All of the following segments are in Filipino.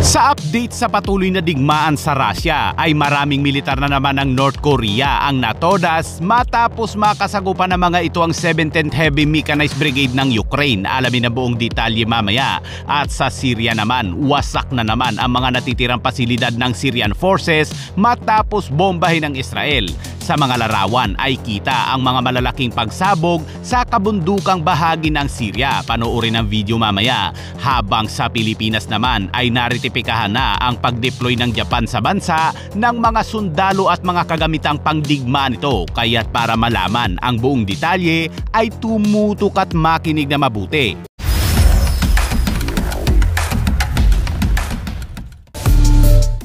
Sa update sa patuloy na digmaan sa Russia ay maraming militar na naman ng North Korea ang natodas matapos makasagupan ng mga ito ang 17th Heavy Mechanized Brigade ng Ukraine. Alamin na buong detalye mamaya. At sa Syria naman, wasak na naman ang mga natitirang pasilidad ng Syrian forces matapos bombahin ng Israel. Sa mga larawan ay kita ang mga malalaking pagsabog sa kabundukang bahagi ng Syria. Panoorin ang video mamaya. Habang sa Pilipinas naman ay naritipikahan na ang pag-deploy ng Japan sa bansa ng mga sundalo at mga kagamitang pangdigma nito. Kaya't para malaman ang buong detalye ay tumutok at makinig na mabuti.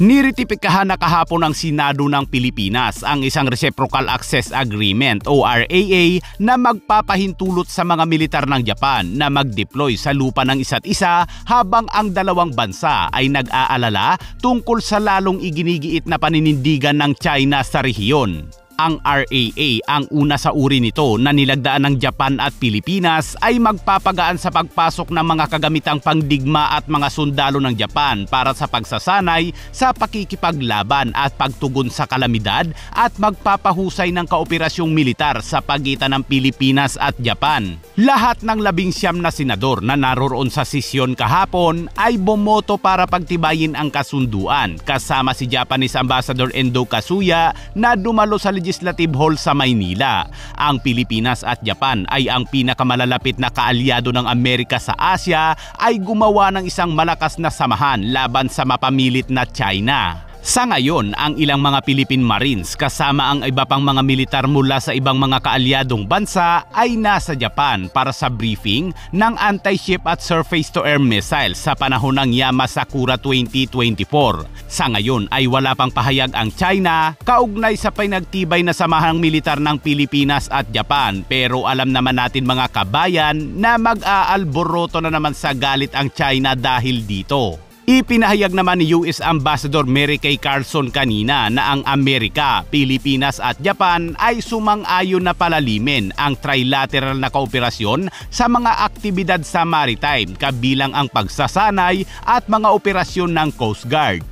Niritipikahan na kahapon ng Senado ng Pilipinas ang isang Reciprocal Access Agreement o RAA na magpapahintulot sa mga militar ng Japan na mag-deploy sa lupa ng isa't isa habang ang dalawang bansa ay nag-aalala tungkol sa lalong iginigiit na paninindigan ng China sa rehiyon. Ang RAA, ang una sa uri nito na nilagdaan ng Japan at Pilipinas ay magpapagaan sa pagpasok ng mga kagamitang pangdigma at mga sundalo ng Japan para sa pagsasanay sa pakikipaglaban at pagtugon sa kalamidad at magpapahusay ng kaoperasyong militar sa pagitan ng Pilipinas at Japan. Lahat ng 19 na senador na naroroon sa sesyon kahapon ay bumoto para pagtibayin ang kasunduan kasama si Japanese Ambassador Endo Kazuya na dumalo sa Legislative Hall sa Maynila. Ang Pilipinas at Japan ay ang pinakamalalapit na kaalyado ng Amerika sa Asia ay gumawa ng isang malakas na samahan laban sa mapamilit na China. Sa ngayon, ang ilang mga Philippine Marines kasama ang iba pang mga militar mula sa ibang mga kaalyadong bansa ay nasa Japan para sa briefing ng anti-ship at surface-to-air missiles sa panahon ng Yamasakura 2024. Sa ngayon ay wala pang pahayag ang China kaugnay sa pinagtibay na samahang militar ng Pilipinas at Japan, pero alam naman natin mga kabayan na mag-aalboroto na naman sa galit ang China dahil dito. Ipinahayag naman ni US Ambassador Mary Kay Carlson kanina na ang Amerika, Pilipinas at Japan ay sumang-ayon na palalimin ang trilateral na kooperasyon sa mga aktibidad sa maritime kabilang ang pagsasanay at mga operasyon ng Coast Guard.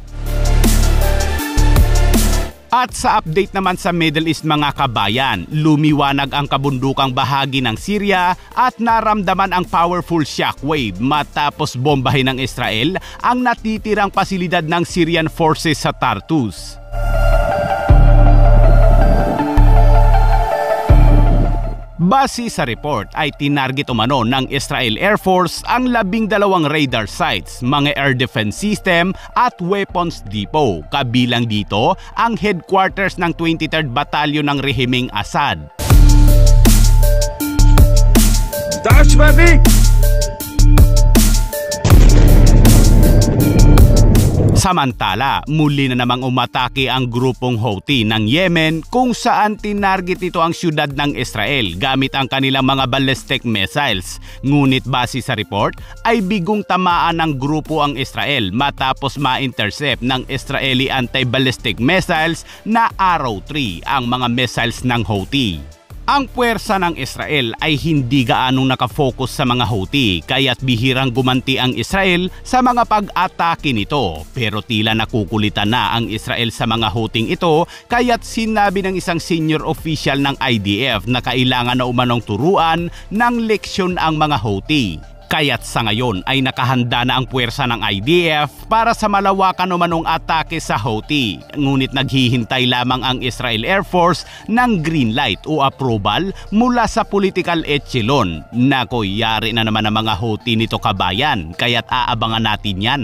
At sa update naman sa Middle East mga kabayan, lumiwanag ang kabundukang bahagi ng Syria at naramdaman ang powerful shockwave matapos bombahin ng Israel ang natitirang pasilidad ng Syrian forces sa Tartus. Base sa report ay tinarget umano ng Israel Air Force ang 12 radar sites, mga air defense system at weapons depot. Kabilang dito ang headquarters ng 23rd Battalion ng rehimeng Assad. Samantala, muli na namang umatake ang grupong Houthi ng Yemen kung saan tinarget ito ang syudad ng Israel gamit ang kanilang mga ballistic missiles. Ngunit base sa report ay bigong tamaan ng grupo ang Israel matapos ma-intercept ng Israeli anti-ballistic missiles na Arrow 3 ang mga missiles ng Houthi. Ang puwersa ng Israel ay hindi gaanong nakafocus sa mga Houthi kaya't bihirang gumanti ang Israel sa mga pag-atake nito. Pero tila nakukulitan na ang Israel sa mga Houthing ito kaya't sinabi ng isang senior official ng IDF na kailangan na umanong turuan ng leksyon ang mga Houthi. Kaya't sa ngayon ay nakahanda na ang puwersa ng IDF para sa malawakan umanong atake sa Houthi. Ngunit naghihintay lamang ang Israel Air Force ng green light o approval mula sa political echelon. Nako, yari na naman ang mga Houthi nito kabayan, kaya't aabangan natin yan.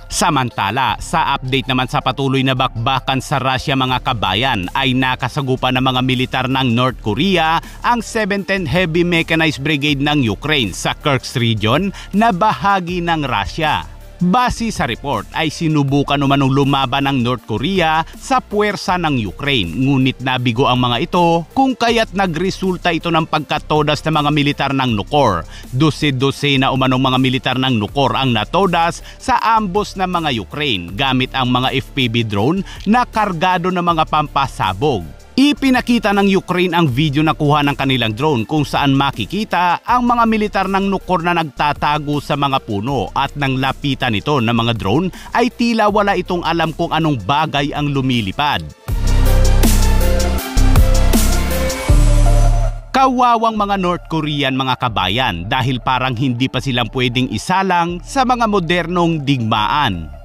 Samantala, sa update naman sa patuloy na bakbakan sa Russia mga kabayan ay nakasagupan ng mga militar ng North Korea ang 17th Heavy Mechanized Brigade ng Ukraine sa Kursk region na bahagi ng Russia. Base sa report ay sinubukan umanong lumaban ng North Korea sa puwersa ng Ukraine, ngunit nabigo ang mga ito kung kaya't nagresulta ito ng pagkatodas ng mga militar ng Nukor. 12 na umanong mga militar ng Nukor ang natodas sa ambos ng mga Ukraine gamit ang mga FPV drone na kargado ng mga pampasabog. Ipinakita ng Ukraine ang video na kuha ng kanilang drone kung saan makikita ang mga militar ng Nukor na nagtatago sa mga puno at nang lapitan ito ng mga drone ay tila wala itong alam kung anong bagay ang lumilipad. Kawawang mga North Korean mga kabayan dahil parang hindi pa silang pwedeng isalang sa mga modernong digmaan.